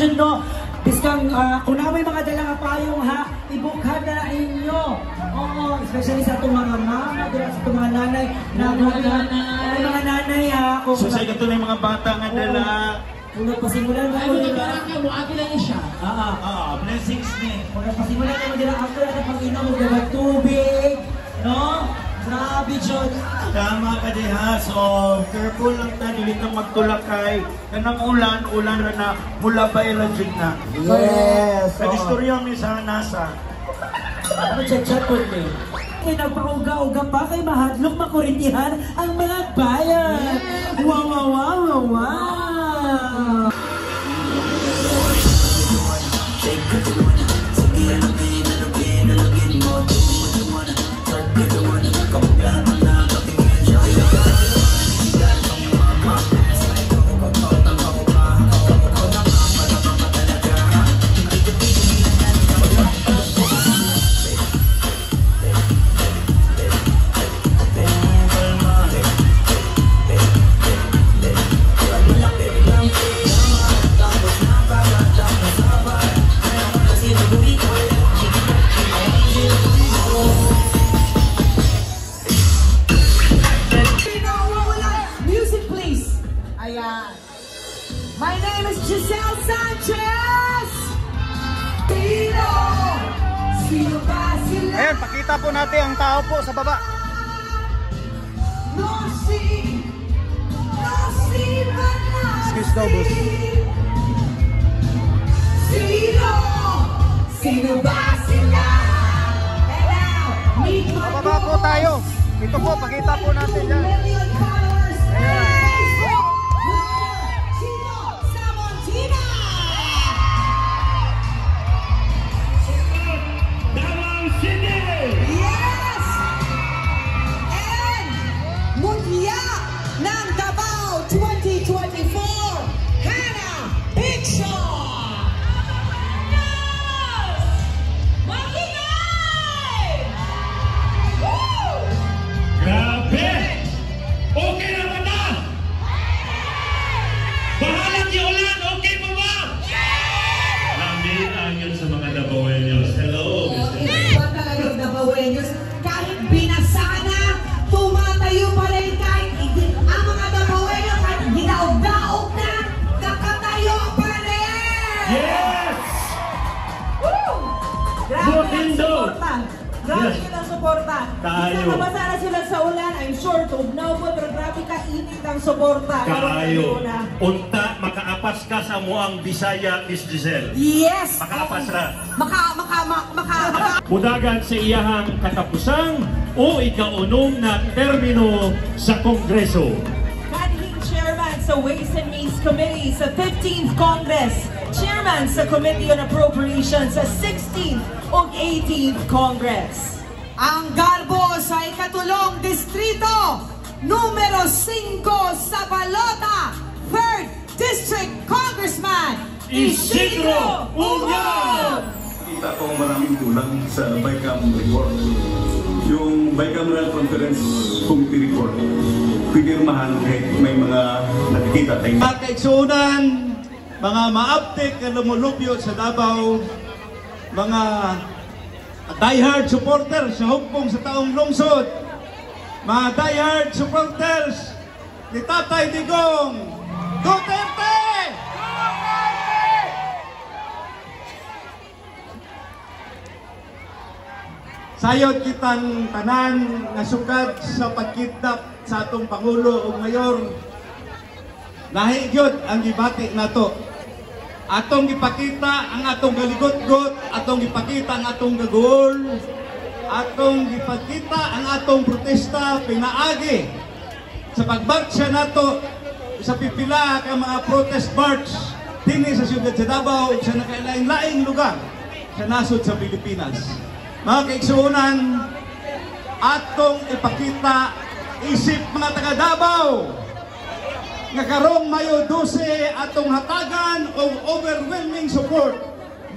imagine no, biskang kung na may mga dalang payong ha, ibukhan na inyo. Oo, especially sa itong mga mama, sa itong mga nanay, mga nanay ha. So sa ito na yung mga bata nga dala. Kung nagpasimulan na mo mo agi lang siya. Blessings ni. Kung nagpasimulan na mo dila after na pag-inom mo diba tubig, no? Grabe, John. Tama ka diha. So, careful lang ta. Dili kang magtulakay. Kanang ulan na mula pa ilagin na. Yes. Kadistorya mi sa nasa. Ano chat po ni? Kaya nagpauga-uga pa kay mahadlok makurintihan ang mga bayan. Wow, wow, wow, wow, wow. My name is Giselle Sanchez! Sino ba sila? Ayan, pakita po natin ang tao po sa baba. Excuse daw, boss. Sino ba sila? Pababa po tayo. Ito po, pakita po natin yan. Ayan. Yes! And Mutya ng Davao 2024, Hannah Picture! Grabe! Okay naman na! Bahalang yung ulan, okay mo ba? Lamin ang yun sa mga Davaoenos. Hello, Mr. Iba talagang Davaoenos. Kahit binasa na, tumatayo pa rin kahit ang mga Davaoenos kahit ginaog-daog na, kakatayo pa rin! Yes! Woo! Grabe ang suporta! Grabe Yes. ang suporta! Tayo. Isa nabasa na sila sa ulan, I'm sure, tugnaw mo, pero grabe ka init ang suporta. Kaayo. Unta, makaapas ka sa muang Bisaya, Miss Giselle. Yes! Makaapas na. Maka. Mudagan sa iyahang katapusang o ikaunong na termino sa Kongreso. Kanhing Chairman sa Ways and Means Committee sa 15th Congress, Chairman sa Committee on Appropriations sa 16th o 18th Congress. Ang garbo sa ikatulong distrito, numero 5 sa Balota, 3rd District Congressman, Isidro Uñao! Kita ko maraming kulang sa BICAM report. Yung bicameral conference committee report, pinirmahan kahit may mga nakikita tayo. Mga kaigsunan, mga maaptik na lumulupyo sa Davao, mga diehard supporters sa hukbong sa taong lungsod, mga diehard supporters ni Tatay Digong Duterte! Sayod kitang tanan nga sukad sa pagkidnap sa atong Pangulo o Mayor. Nahigyod ang gibati nato. Atong ipakita ang atong galigot-got, atong ipakita ang atong gagool, atong ipakita ang atong protesta pinaagi sa pagmarcha nato sa pipila ka mga protest march dinhi sa siyudad sa Davao ug sa nakailaing-laing lugar sa nasod sa Pilipinas. Mga kaigsuonan, atong ipakita isip mga taga Davao nga karong Mayo 12 atong hatagan og overwhelming support.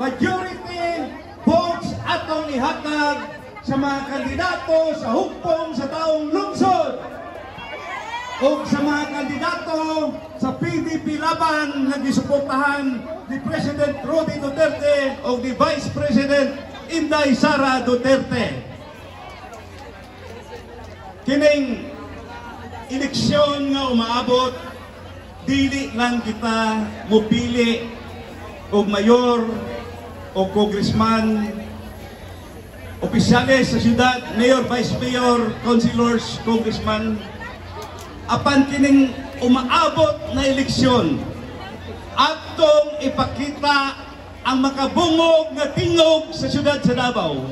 Majority votes atong ihatag sa mga kandidato sa hukbong sa taong lungsod. o sa mga kandidato sa PDP laban nga gisuportahan ni President Rodney Duterte o ni Vice President Inday Sara Duterte. Kining eleksyon nga umaabot, dili lang kita mupili o mayor o congressman, opisyales sa syudad, mayor, vice mayor, councilors, congressman. Apan kining umaabot na eleksyon, atong ipakita ang makabungog nga tingog sa syudad sa Davao.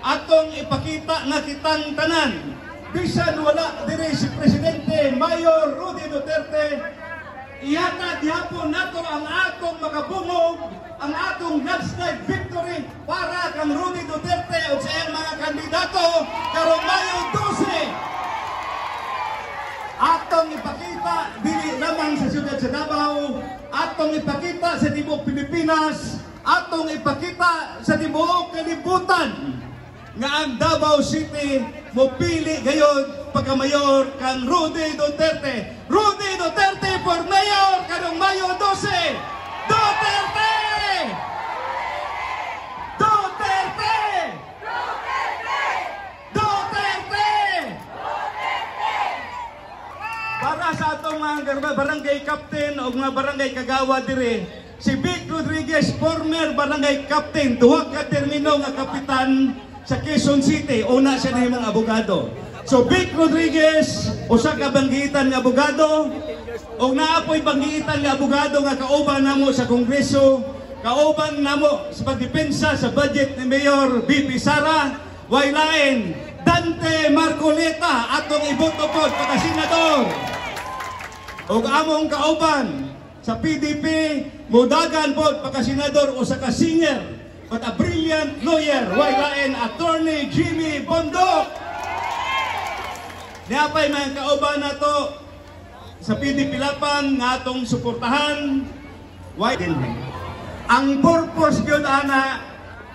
Atong ipakita nga kitang tanan, bisan wala diri si Presidente Mayor Rodney Duterte, ihatag gihapon nato ang atong makabungog, ang atong landslide victory para kang Rodney Duterte o sa iyang mga kandidato karong Mayo 12. Atong ipakita dili lamang sa syudad sa Davao, atong ipakita sa tibuok Pilipinas, atong ipakita sa tibuok kalibutan nga ang Davao City mopili gayon pagka-mayor kang Rodney Duterte. Rodney Duterte for mayor karong Mayo 12. Duterte! Duterte! Duterte! Para sa atong mga barangay captain o mga barangay kagawa dire, si Vic Rodriguez, former barangay captain, duha ka termino nga kapitan sa Quezon City, una siya na mga abogado. So Vic Rodriguez, usa ka banggitan nga abogado, o naapoy banggitan nga abogado nga kauban namo sa Kongreso, kauban namo sa pagdepensa sa budget ni Mayor BP Sara, waylain Dante Marcoleta, atong iboto pod pagka-senador. O among kauban sa PDP, mudagan pod pagka-senador o sa ka-senior, but a brilliant lawyer, waylain Attorney Jimmy Bondok. Niapay mga kauban na to sa PDP Lapan nga atong suportahan. Ang purpose yun ana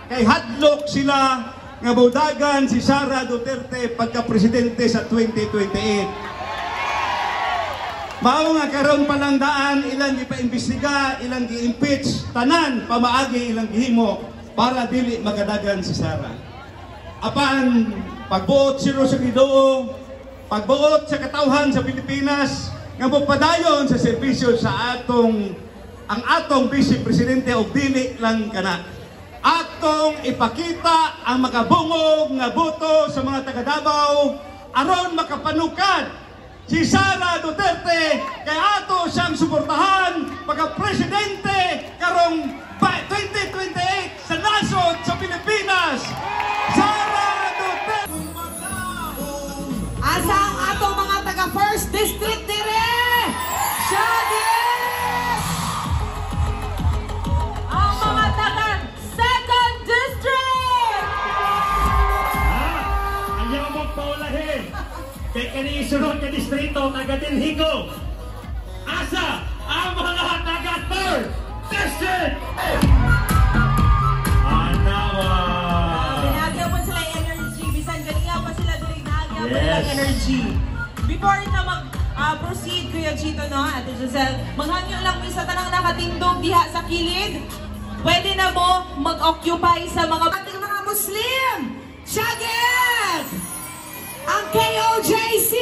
kay hadlok sila nga budagan si Sara Duterte pagka-presidente sa 2028. Mao nga karon palang daan ilang ipaimbestiga, ilang gi-impeach, tanan pamaagi ilang gihimo para dili magadagan si Sara. Apan pagbuot siro sa Ginoo, pagbuot sa katawhan sa Pilipinas nga magpadayon sa serbisyo sa ang atong Vice Presidente o dili lang kana. Atong ipakita ang makabungog nga boto sa mga taga Davao aron makapanukad si Sara Duterte kay ato siyang suportahan pagka-presidente karong 2028 sa nasod sa Pilipinas. Sara Duterte! Asa ang atong mga taga First District dire? Shaggy! Ang mga taga Second District! Ayaw magpaulahin. Kaya kanisunod ka distrito, taga-Dinhigo. Asa ang mga taga-Third District! Binagyan po sila energy. Bisan ganyan pa sila doon. Binagyan po nilang energy. Before na mag-proceed, Kuya Chito, no? Ate Giselle, maghangyo lang po sa tanang nakatindog diha sa kilid. Pwede na mo mag-occupy sa mga ating mga Muslim. Shaggy! Ang KOJC!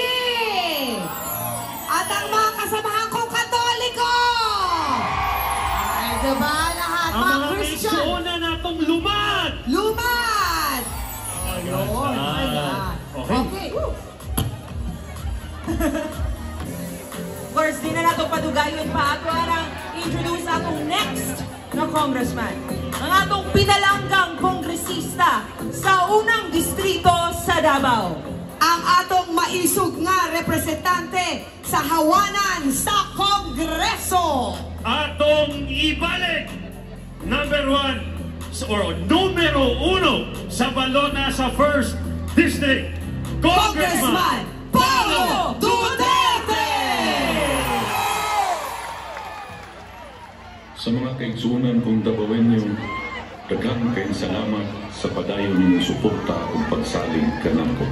At ang mga kasamahan kong Katoliko! Ay, diba lahat Ang mga mga Christian? naisuuna natong lumad! Lumad! Ayun, ayan. Okay. Of course, di na nato padugayon pa ato arang introduce atong next na congressman. Ang atong pinalanggang kongresista sa unang distrito sa Davao. Ang atong maisog nga representante sa hawanan sa Kongreso. Atong ibalik number 1 or numero 1 sa balona sa First District, Congressman Paulo Duterte! Sa mga kaigsunan kong Davaoeño, daghang kayong salamat sa padayon ng suporta o pagsaling kanako.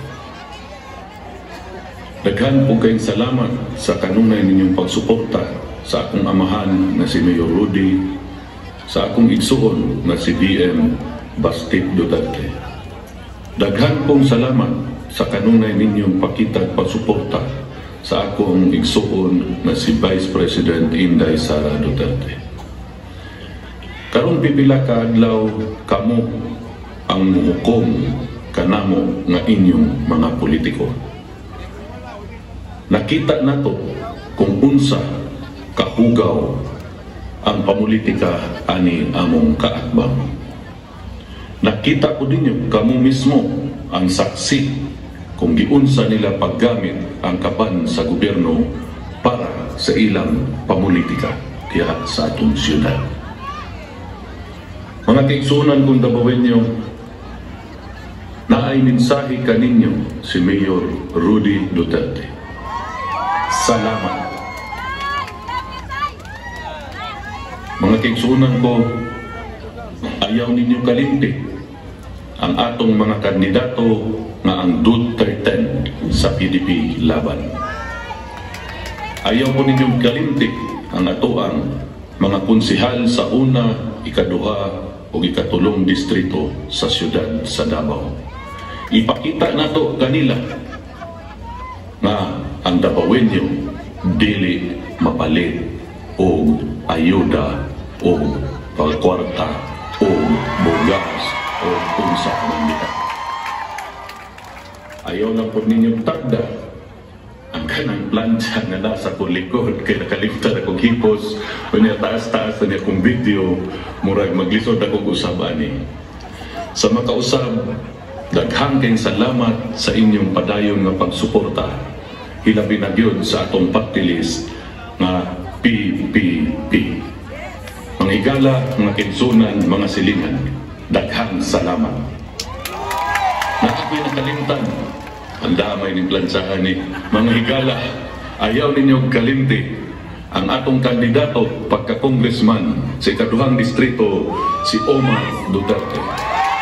Daghan po kayong salamat sa kanunay ninyong pagsuporta sa akong amahan na si Mayor Rudy, sa akong igsuon na si BM Bastit Duterte. Daghan pong salamat sa kanunay ninyong pakitag pagsuporta sa akong igsuon na si Vice President Inday Sara Duterte. Karong pipila ka adlaw kamo ang muhukom kanamo nga inyong mga politiko. Nakita nato kung unsa kahugaw ang pamulitika ani among kaatbang. Nakita ko dinyo kamo mismo ang saksi kung giunsa nila paggamit ang kaban sa gobyerno para sa ilang pamulitika diha sa atong siyudad. Mga kaigsunan kung dabawin nyo, naay mensahe kaninyo si Mayor Rudy Duterte. Salamat. Mga kaigsunan ko, ayaw ninyo kalimti ang atong mga kandidato nga ang Duterte sa PDP laban. Ayaw po ninyong kalimti ang atoang mga konsihal sa una, ikaduha o ikatulong distrito sa siyudad sa Davao. Ipakita nato kanila nga ang Davaoenyo dili mapalit o ayuda o pagkwarta o bugas o unsa man diha. Ayaw lang po ninyong tagda ang kanang plancha nga nasa kong likod kaya nakalimtan akong hipos o niya taas-taas na niya kong video murag maglisod akong usab ani. Sa makausab, daghang kayong salamat sa inyong padayon nga pagsuporta hilabi na gyud sa atong party list nga PPP. Mga higala, mga kinsunan, mga silingan, daghang salamat. Nakapoy nakalimtan ang damay ng plansahan ni mga higala. Ayaw ninyo kalimti ang atong kandidato pagka-congressman sa ikaduhang distrito, si Omar Duterte.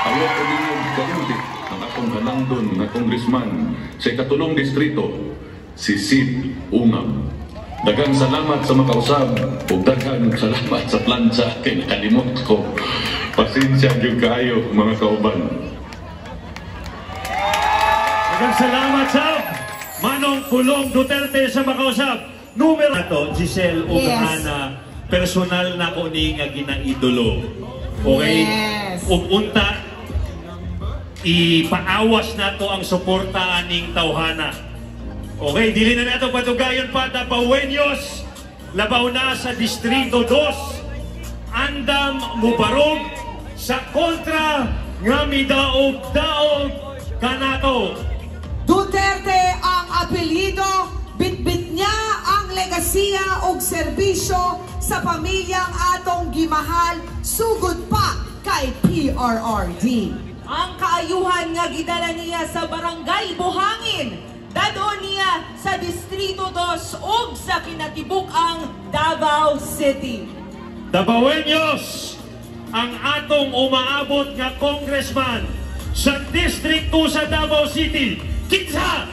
Ayaw ko ninyo kalimti ang atong hanangdon na congressman sa ikatulong distrito, si Sid Ungam. Daghang salamat sa makausab o daghang salamat sa plancha kay nakalimot ko. Pasensya gyud kaayo mga kauban. Daghang salamat sa Manong Pulong Duterte sa makausap. Numero ato Giselle Ugana, personal na ko ni nga ginaidolo. Okay? Yes. Ug unta ipaawas nato ang suporta aning tawhana. Okay, dili na nato patugayon pa Davaoenyos, labaw na sa Distrito 2, andam mubarog sa kontra nga midaog-daog kanato. Duterte ang apelyido, bitbit niya ang legasiya og serbisyo sa pamilyang atong gimahal, sugod pa kay PRRD. Ang kaayuhan nga gidala niya sa Barangay Buhangin, dadon niya sa Distrito 2 ug sa kinatibuk-ang Davao City. Davaoenyos, ang atong umaabot nga congressman sa District 2 sa Davao City. Kinsa!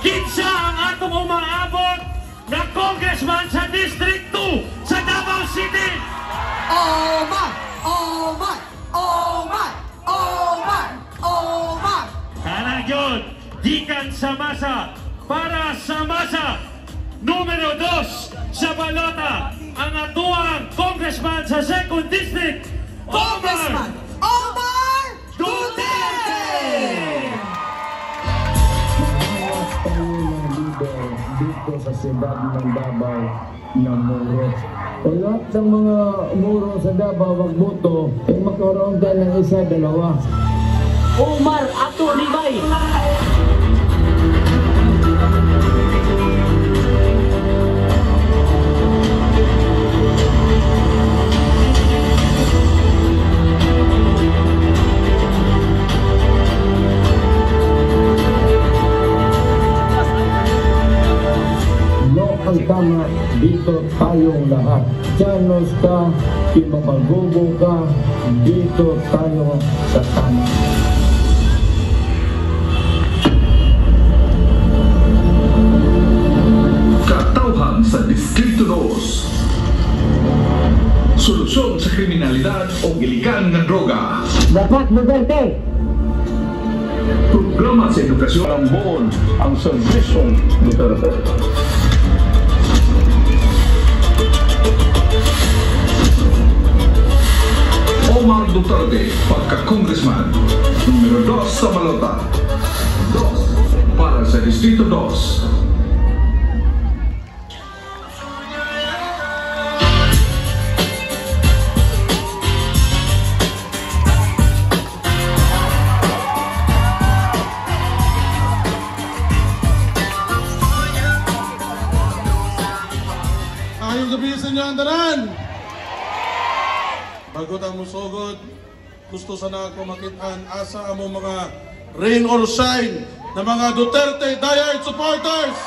Kinsa ang atong umaabot na congressman sa District 2 sa Davao City? Oh my! Oh my! Oh my! Oh my! Oh my! Kanang yun, gikan sa masa, para sa masa. Numero 2 sa balota, ang atuang congressman sa 2nd District, Congressman Omar Duterte! Dito sa siyudad ng Davao na Muro. O lahat ng mga Muro sa Davao magboto, ay magkaroon tayo ng isa, dalawa. Omar Ato Libay. Ang tama, dito tayong lahat. Tiyanos ka, imapagubo ka, dito tayo sa tama. solusyon sa kriminalidad o iligal nga droga. Dapat Duterte! Programa sa edukasyon ang buon ang serbisyong Duterte. Omar Duterte, pagka-congressman, numero 2 sa Malota. 2 para sa Distrito 2. Ayong gabi sa inyo ang tanan. Bago tayo musugod, gusto sana ako makitaan asa ang mga rain or shine na mga Duterte diehard supporters.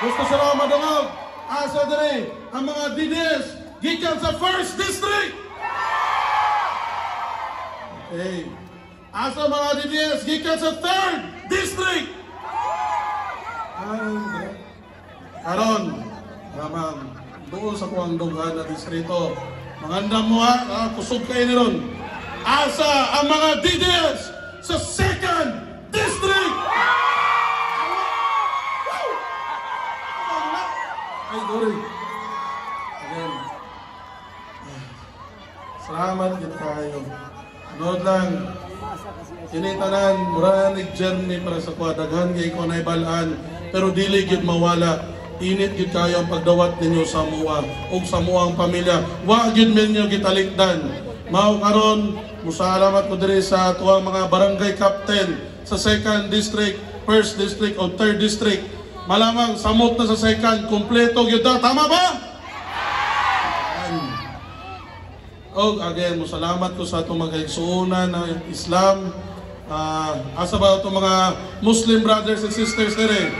Gusto sana madungog asa dire ang mga DDS gikan sa 1st District. Okay. Asa mga DDS gikan sa 3rd District. Karon, ramang doon sa kuwang dughan na distrito. Mangandam mo ha, kusog kayo ni ron. Asa ang mga DDS sa 2nd District! Ay, sorry. Again. Salamat din kayo. Nood lang. Kinitanan, muranig journey para sa kwadaghan kay ko na ibalaan. Pero dili gid mawala. Init gid kayo ang pagdawat ninyo sa mua ug sa muang pamilya. Wa gid ninyo gitalikdan. Mao karon musalamat ko diri sa tuwang mga barangay captain sa 2nd District, 1st District o 3rd District. Malamang samot na sa 2nd, kumpleto gyud daw. Tama ba? Og again, musalamat ko sa itong mga igsuunan ng Islam. Asa ba itong mga Muslim brothers and sisters nire?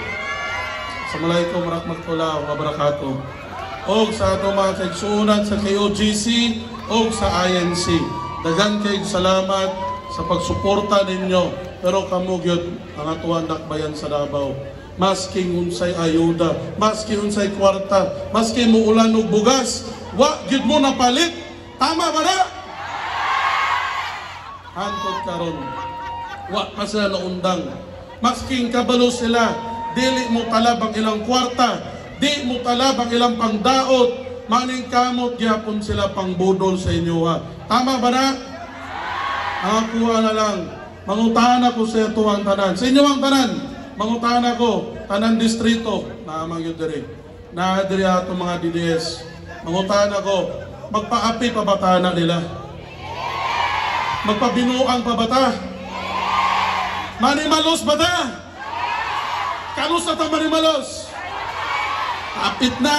Assalamualaikum warahmatullahi wabarakatuh. Og sa ato mga kaigsuunan sa KOGC og sa INC. Daghang kay salamat sa pagsuporta ninyo. Pero kamo gyud ang atuang dakbayan sa Davao. Maski unsay ayuda, maski unsay kwarta, maski muulan og bugas, wa gyud mo napalit. Tama ba na? Hantod karon. Wa pa sila naundang. Maski kabalo sila, dili mo talab ang ilang kwarta, di mo talab ang ilang pangdaot, maning kamot gyapon sila pangbudol sa inyo ha. Tama ba na? Ang kuha na lang, mangutahan ako sa ito ang tanan. Sa inyo ang tanan, mangutahan ako, tanan distrito, naamang yun diri. Na diri ato mga DDS. Mangutahan ako, magpaapi pa bata na nila? Magpabinuang pa bata? Manimalos bata? Kanus na itong manimalos? Kapit na!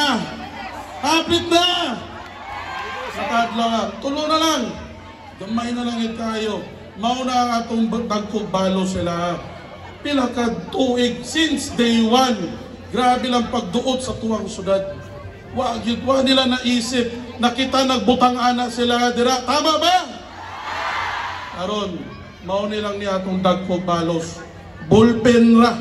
Kapit na! Sakadlang, tulo na lang. Gamay na lang tayo. Mauna ang atong dagkog balo sila. Pila ka tuig since day 1. Grabe lang pagduot sa tuwang syudad. Wa nila naisip na kita nagbutang ana sila dira. Tama ba? Aron, mauni lang niya atong dagkog balos. Bullpen ra.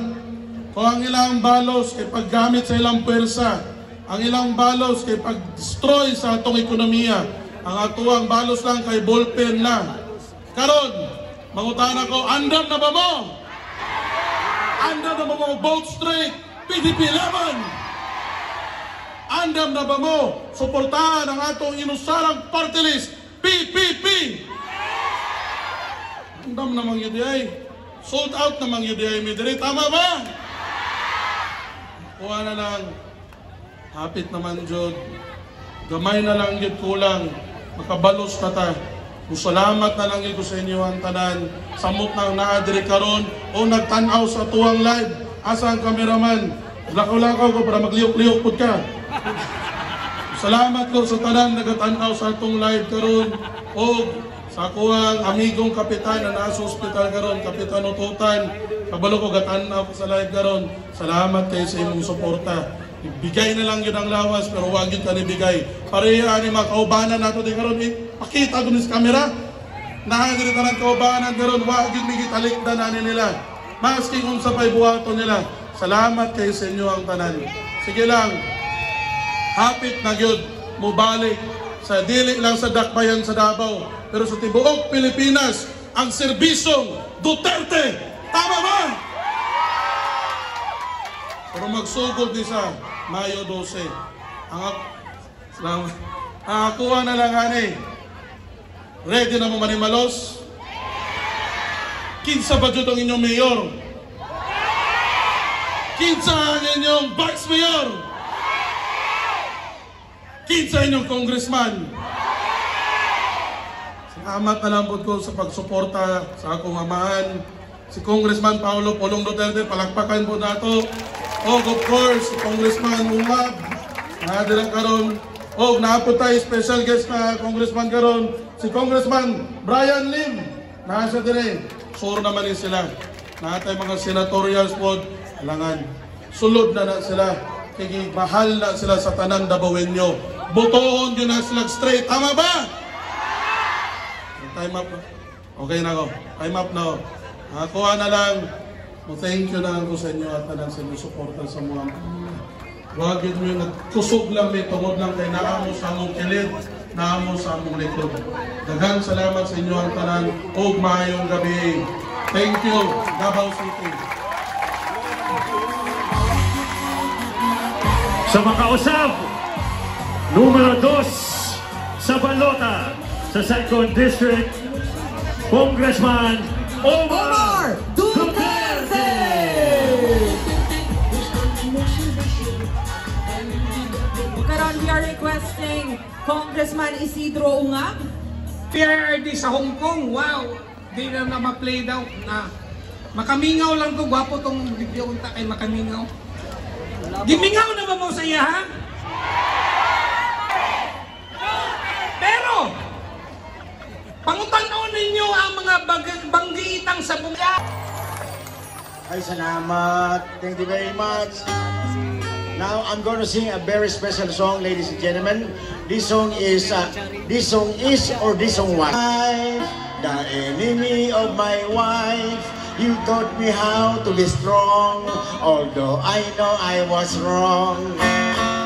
Kung ang ilang balos kay paggamit sa ilang pwersa, ang ilang balos kay pag-destroy sa atong ekonomiya, ang atuang balos lang kay ballpen na. Karon, mangutahan ako, andam na ba mo? Andam na ba mo Bolt Street, PDP Laban? Andam na ba mo suportahan ang atong inusarang party list, PPP? Andam na mang yun ay. Sold out na mang yun ay, midiri. Tama ba? Kuha na lang, hapit naman Jod, gamay na lang yun kulang, makabalos na ta. Salamat na lang ito sa inyo ang tanan, samot na naadiri karon o nagtanaw sa tuwang live. Asa ang kameraman? Lakaw-lakaw ko para magliyok-liyok po ka. Salamat ko sa tanan nagatanaw sa itong live karon o sa kuwang amigong kapitan na nasa hospital karon, Kapitan Ututan. Kabalo ko gatanaw ko sa live karon. Salamat kayo sa inyong suporta. Ibigay na lang yun ang lawas pero wag yun ka nibigay. Pareha ni mga kaubanan nato din karon. Pakita ko sa kamera. Nakagirita ng kaubanan karon. Wag yun may gitalikdan na nila. Maski kung sa pay buhato nila. Salamat kayo sa inyo ang tanan. Sige lang. Hapit na yun. Mubalik sa dili lang sa dakbayan sa Davao, pero sa tibuok Pilipinas, ang serbisyong Duterte. Tama ba? Pero magsugod ni sa Mayo 12. Ang akuha na lang, honey. Ready na mo manimalos? Kinsa ba dyan ang inyong mayor? Kinsa ang inyong vice mayor? Kinsa inyong congressman? Salamat na lang po ko sa pagsuporta sa akong amahan. Si Congressman Paulo Polong Duterte, palakpakan po nato. O of course, si Congressman Umab, nadilang karon. O naapot tayo special guest na Congressman karon, si Congressman Brian Lim. Nasa dire, sure naman din sila. Naatay mga senatorials po, alangan. Sulod na sila. Kaya mahal na sila sa tanan Dabawenyo. Botohon yun na sila straight. Tama ba? Time up na. Okay na ako. Time up na ako. Kuha na lang. Thank you na ako sa inyo at tanan sa inyo suporta sa mga. Huwag yun yung nagkusog lang may tungod lang kay naamo sa among kilid, naamo sa among likod. Daghang salamat sa inyo ang tanan. Huwag maayong gabi. Thank you, Davao City. Sa makausap, numero 2 sa balota sa 2nd District, Congressman Omar Duterte! Karon we are requesting Congressman Isidro Ungab. PRRD sa Hong Kong, wow! Di na ma-play daw na makamingaw lang to, gwapo tong video unta kay makamingaw. Gimingaw na ba mo sa iya, ha? Pero, pangutanaw ninyo ang mga banggiitang sa bunga. Ay, salamat. Thank you very much. Now, I'm going to sing a very special song, ladies and gentlemen. This song is or this song was. The enemy of my wife. You taught me how to be strong, although I know I was wrong.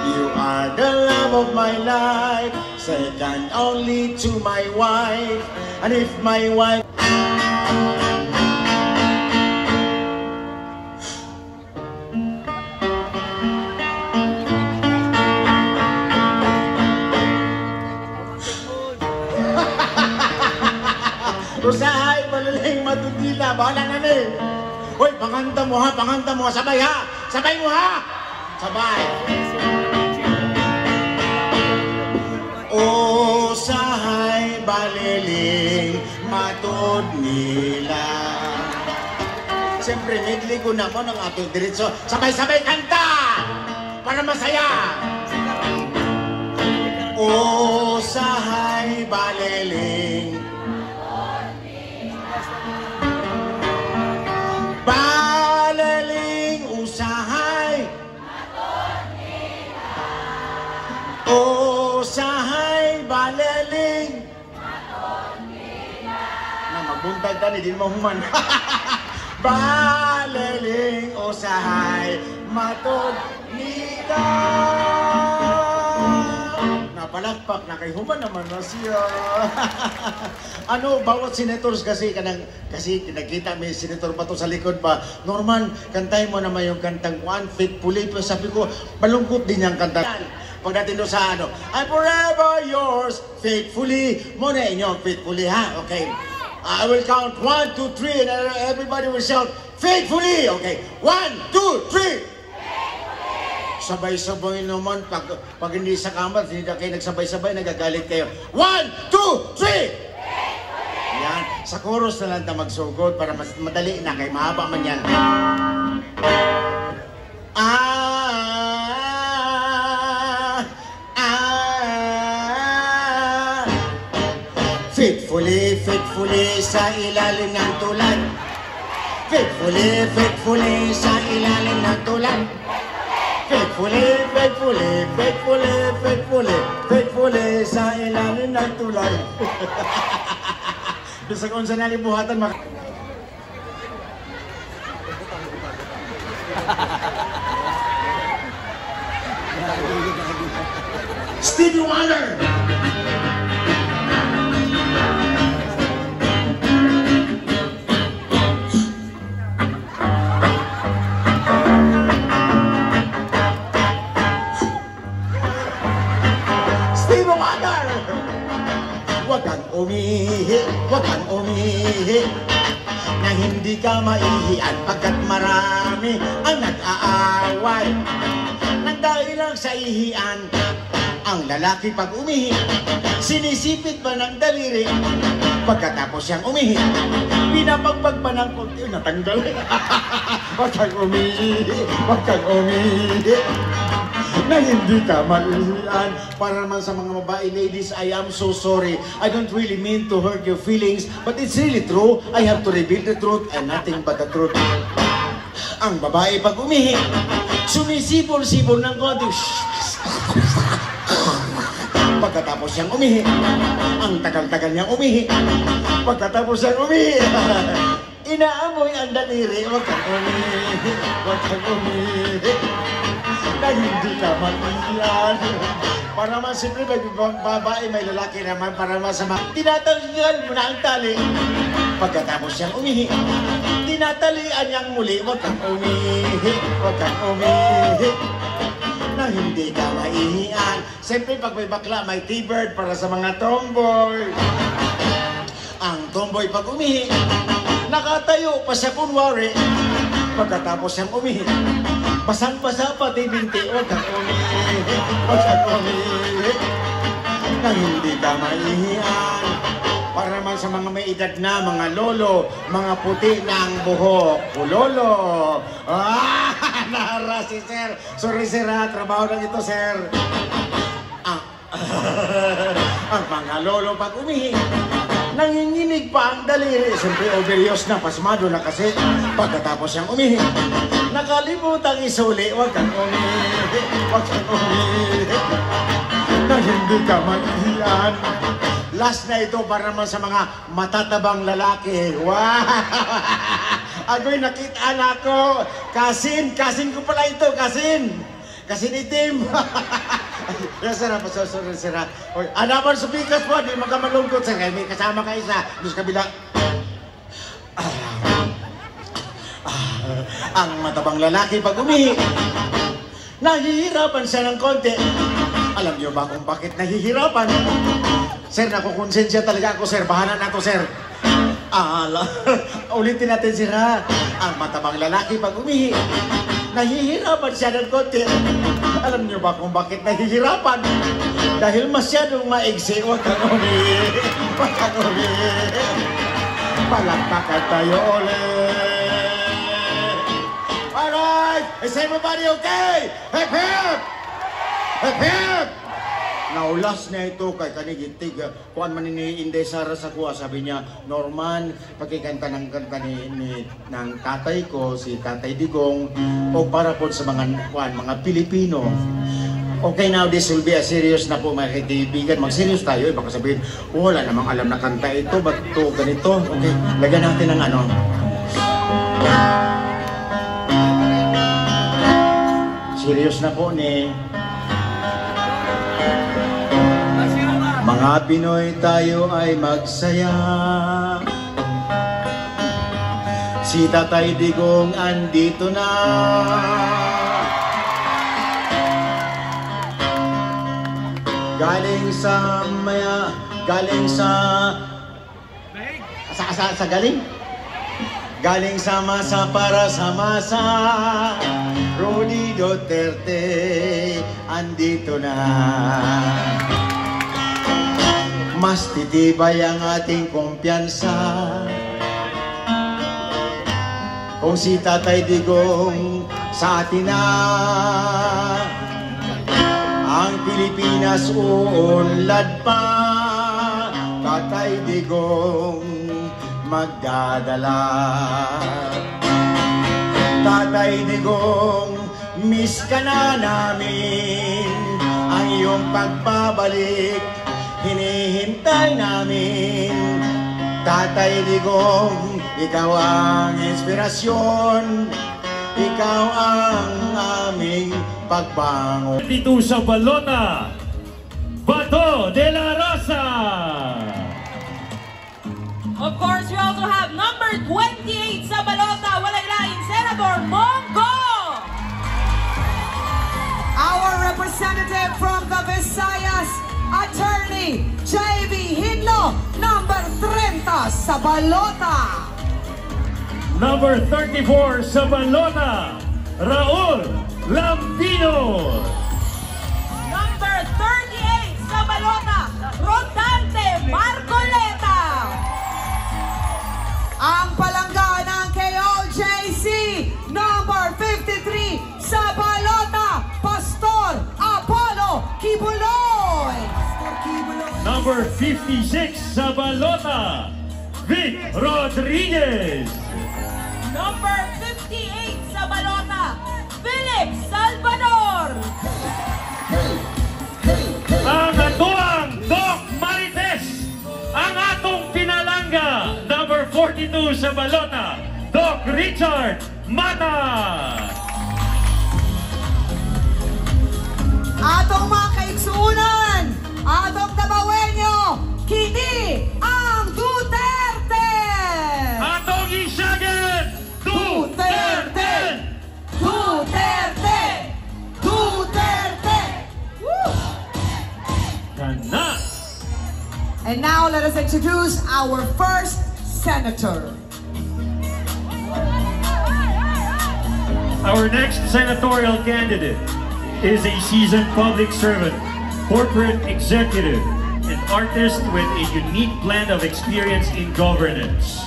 You are the love of my life, second only to my wife. And if my wife... Usahay, malaling matutila, bahala na ni. Hoy, panganta mo ha, sabay ha, sabay mo ha, sabay. Usahay, baliling, matod nila. Siyempre, medley ko naman ang atong diretso. Sabay-sabay kanta, para masaya. Usahay, baliling, baliling, usahay, usahay, baliling. Na magbuntag ka, hindi mo human. Baliling, usahay, matod nila. Napalakpak na kay human naman na siya. Ano, bawat senators kasi nakita may senator pa to sa likod pa. Norman, kantay mo naman yung kantang One Faithfully. Pero sabi ko, malungkot din yung kanta. Pagdating doon sa ano, I'm forever yours, faithfully. Muna inyo, faithfully ha? Okay. I will count 1, 2, 3 and everybody will shout, faithfully. Okay. 1, 2, 3. Sabay-sabay naman. Pag hindi sa kamar, hindi na kayo nagsabay-sabay, nagagalit kayo. 1, 2, 3! Yan. Sa chorus na lang ta magsugod para mas madali na kay mahaba man yan. Faithfully, faithfully sa ilalim ng tulad. Faithfully, faithfully sa ilalim ng tulad. Faithfully, faithfully, faithfully, faithfully, faithfully sa ilalim ng tulad. Bisa kung saan nalibuhatan Stevie Wonder! Mother! Huwag kang umihi, huwag kang umihi, na hindi ka maihian pagkat marami ang nag-aaway. Nang dahil lang sa ihian, ang lalaki pag umihi, sinisipit pa ng daliri. Pagkatapos siyang umihi, pinapagpag pa ng konti, natanggal. Huwag kang umihi, huwag kang umihi, na hindi ka maihian. Para naman sa mga babae, ladies, I am so sorry. I don't really mean to hurt your feelings, but it's really true. I have to reveal the truth and nothing but the truth. Ang babae pag umihi, sumisipol-sipol ng konti. Pagkatapos siyang umihi, ang tagal-tagal niyang umihi. Pagkatapos siyang umihi, inaamoy ang daliri. Huwag kang umihi, huwag kang umihi, na hindi ka maihian. Para naman siyempre may babae, may lalaki naman. Para naman sa mga tinatanggal mo na ang tali. Pagkatapos siyang umihi, tinatalian niyang muli. Huwag kang umihi, huwag kang umihi, na hindi ka maihian. Siyempre pag may bakla, may T-bird para sa mga tomboy. Ang tomboy pag umihi, nakatayo pa siya kunwari. Pagkatapos siyang umihi, basang-basa pati binti. Huwag kang umihi, huwag kang umihi, na hindi ka maihian. Para naman sa mga may edad na, mga lolo, mga puti ng buhok. Lolo! Ah! Nahara si sir. Sorry sir ha, trabaho lang ito sir. Ang mga lolo pag umihi, nanginginig pa ang daliri. Siyempre obvious na, pasmado na kasi. Pagkatapos siyang umihi, nakalimutan isuli. Huwag kang umihi, huwag kang umihi, na hindi ka maihian. Last na ito para naman sa mga matatabang lalaki. Wow! Agoy, nakita na ako. Kasin ko pala ito, kasin itim. Yes, sir, pasasura, sir. Anaman sa pikas po, di magkamalungkot, sir. May kasama ka isa, doon sa kabila. Ang matabang lalaki pag umihi, nahihirapan siya ng konti. Alam niyo ba kung bakit nahihirapan? Sir, nakukonsensya talaga ako, sir. Bahala na ako, sir. Ulitin natin, sir, ha? Ang matabang lalaki pag umihi, nahihirapan siya ng konti. Alam niyo ba kung bakit nahihirapan? Dahil masyadong maigsi. Huwag kang umihi, huwag kang umihi. Palakpakan tayo ulit. Alright! Is everybody okay? Hip hip! Hip hip! Naulas na ito kay kanigitig. Kuan man ni Inday Sara sa kuha, sabi niya, Norman, pakikanta ng kanta ng tatay ko, si Tatay Digong, o para po sa mga Pilipino. Okay, now this will be a serious na po mga kaibigan. Mag-serious tayo, baka sabihin, wala namang alam na kanta ito, ba't ito ganito? Okay, lagyan natin ng ano. Serious na po ni mga Pinoy, tayo ay magsaya. Si Tatay Digong andito na. Galing sa galing? Galing sa masa para sa masa. Rudy Duterte andito na. Mas titibay ang ating kumpiyansa kung si Tatay Digong sa atin na. Ang Pilipinas uunlad pa, Tatay Digong magdadala. Tatay Digong, miss ka na namin, ang iyong pagbabalik hinihintay namin. Tatay Digong, ikaw ang inspirasyon, ikaw ang aming pagbangon. Dito sa Balota, Bato de la Rosa. Of course, we also have number 28 sa Balota, walay lain, Senator Mongo. Our representative from the Visayas, Attorney JV Hinlo, number 30 sa balota. Number 34 sa balota, Raul Lambino. Number 38 sa balota, Rodante Marcoleta. Ang palangga ng KOJC, number 53 sa balota, Pastor Apollo Kibuloy. Number 56 sa balota, Vic Rodriguez. Number 58 sa balota, Philip Salvador. Ang atuang Doc Marites, ang atong pinalangga. Number 42 sa balota, Doc Richard Mata. Atong mga kaigsuunan, atong Dabawenyo, kini ang Duterte! Atong isagin, Duterte! Duterte! Duterte! Woo! Kana! And now let us introduce our first senator. Our next senatorial candidate is a seasoned public servant, corporate executive, and artist with a unique blend of experience in governance,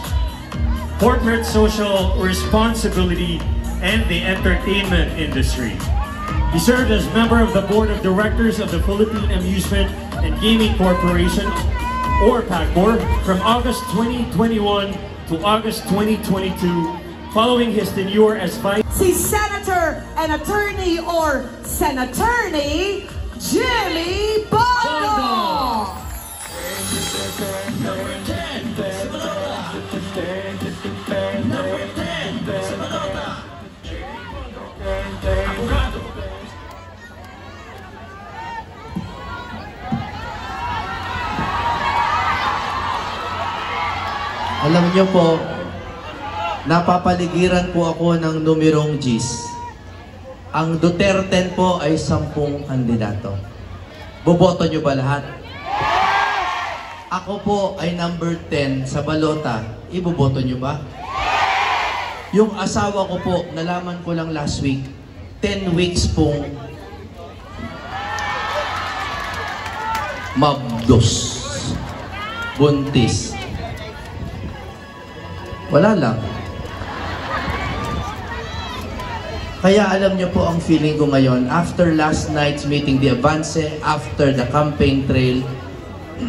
corporate social responsibility, and the entertainment industry. He served as member of the board of directors of the Philippine Amusement and Gaming Corporation, or PAGCOR, from August 2021 to August 2022, following his tenure as vice. Si Senator and Attorney or Senattorney Jimmy Bondo. Alam niyo po, napapaligiran po ako ng numerong Gs. Ang Duterte po ay 10 kandidato. Boboto niyo ba lahat? Ako po ay number 10 sa balota. Iboboto niyo ba? Yung asawa ko po, nalaman ko lang last week, 10 weeks pong mabdos. Buntis. Wala lang. Kaya alam niyo po ang feeling ko ngayon, after last night's meeting, the Avance, after the campaign trail,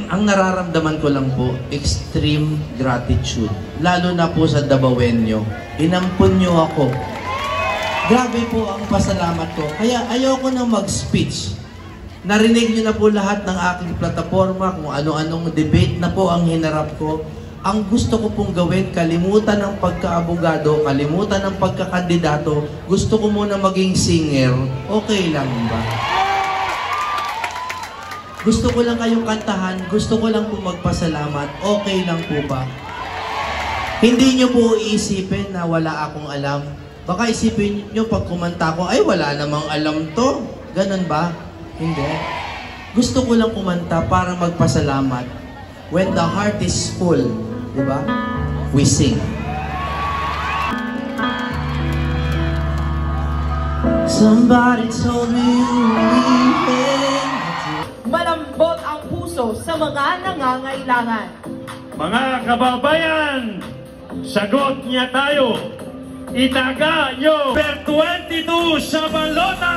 ang nararamdaman ko lang po, extreme gratitude. Lalo na po sa Dabawenyo. Inampun niyo ako. Grabe po ang pasalamat ko. Kaya ayoko na mag-speech. Narinig niyo na po lahat ng aking plataforma, kung ano-anong debate na po ang hinarap ko. Ang gusto ko pong gawin, kalimutan ng pagkaabogado, kalimutan ng pagkakandidato, gusto ko muna maging singer, okay lang ba? Gusto ko lang kayong kantahan, gusto ko lang po magpasalamat, okay lang po ba? Hindi nyo po iisipin na wala akong alam. Baka isipin nyo pag kumanta ko, ay wala namang alam to. Ganun ba? Hindi. Gusto ko lang kumanta para magpasalamat. When the heart is full, diba? We sing. Somebody told me you're leaving. Malambot ang puso sa mga nangangailangan. Mga kababayan, sagot niya tayo. Itaga nyo per 22 sa balota,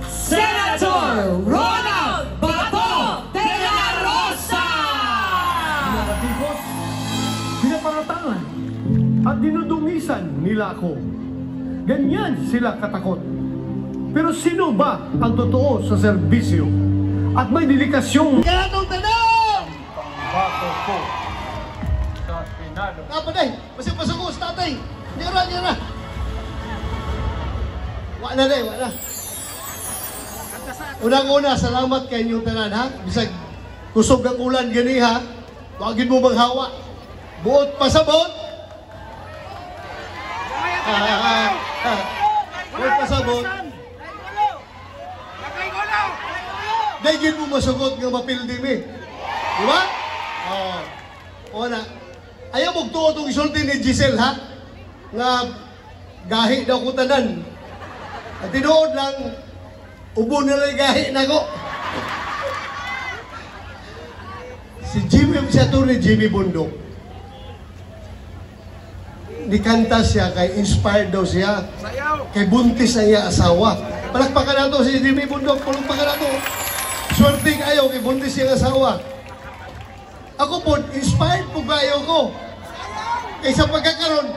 Senator Ronald Bato de la Rosa! Pinaparatangan at dinudungisan nila ako. Ganyan sila katakot. Pero sino ba ang totoo sa serbisyo at may dedikasyong Ganong tanong! pangbato ko sa Senado? Kapaday, pasok ko sa tatay. Nira. Wala na, wala. Unang-una, salamat kay inyong tanan, ha? Bisag kusog ang ulan gani, ha? Wagin mo maghawa. Buot pasabot. Buot pasabot. Dahil mo masugot nga mapildi mi. Di ba? Wala. Ayaw mong tuo itong isulti ni Giselle, ha? Nga gahi daw ko tanan. At tinuod lang, ubo na lang gahi na ko. Si Jimmy, siya to ni Jimmy Bundok. Nikanta siya, kay inspired daw siya. Kay buntis ang iya asawa. Palakpakan na to si Jimmy Bundok, palakpakan na to. Swerte kayo, kay buntis yung asawa. Ako po, inspired po kayo ko. Kaysa pagkakaroon,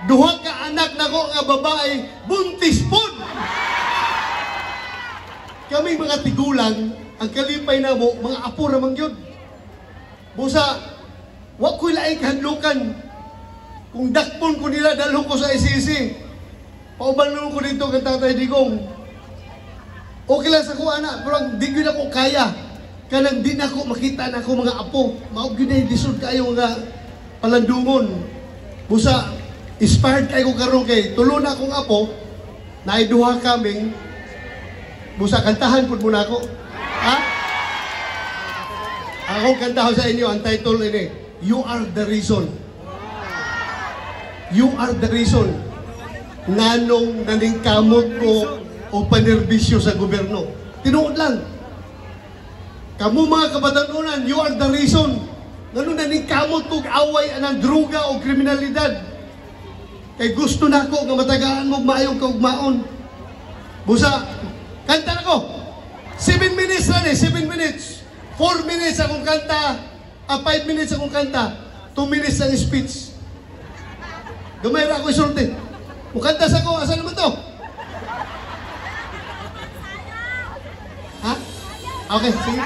duha ka anak na ko nga babae, buntis po. Kaming mga tigulang, ang kalipay na mo, mga apo ramang yun. Busa, wag ko'y laing kahadlukan. Kung dakpon ko nila, dalho ko sa ICC. Paubalong ko dito kang Tatay Digong. Okay lang sa ko, anak, pero di ko na ko kaya. Kanang di na ko makita na ako mga apo. Maog yun na lisod kayo mga palandungon. Busa, inspired kayo karon kay tulo na akong apo, naiduha kaming, busa, kantahan po muna ako. Ha? Akong kantahan sa inyo, ang title ini, You Are the Reason. You are the reason. Nanong naningkamot ko o panerbisyo sa gobyerno. Tinuod lang. Kamu mga kabatanunan, you are the reason. Nanong naningkamot ko away ng druga o kriminalidad. Kay gusto na ko nga matagaan mo maayong kaugmaon. Busa, kanta na ko. 7 minutes lang 7 minutes. 4 minutes akong kanta. 5 minutes akong kanta. 2 minutes ang speech. Gamay ra ako isulti. Mukanta sa ko, asa naman to? Ha? Okay, sige.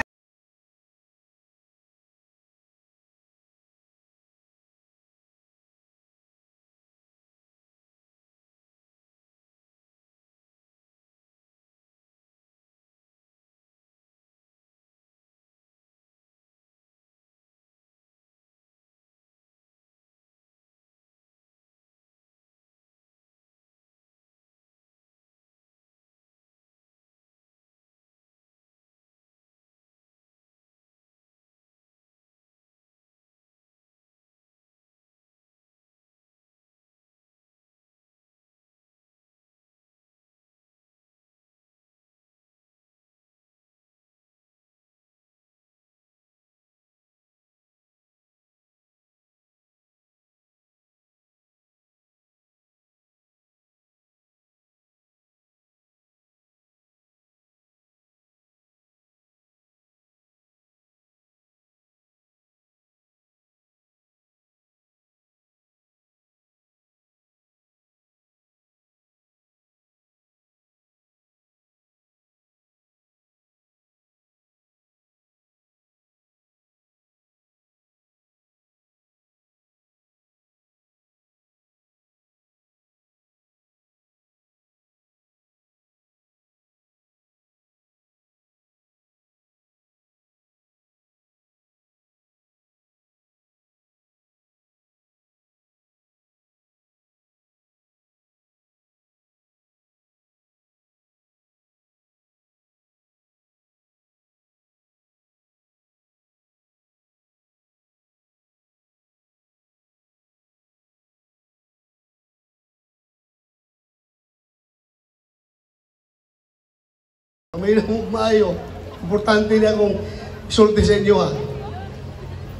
May namang maayo. Importante na akong isulti sa inyo, ha.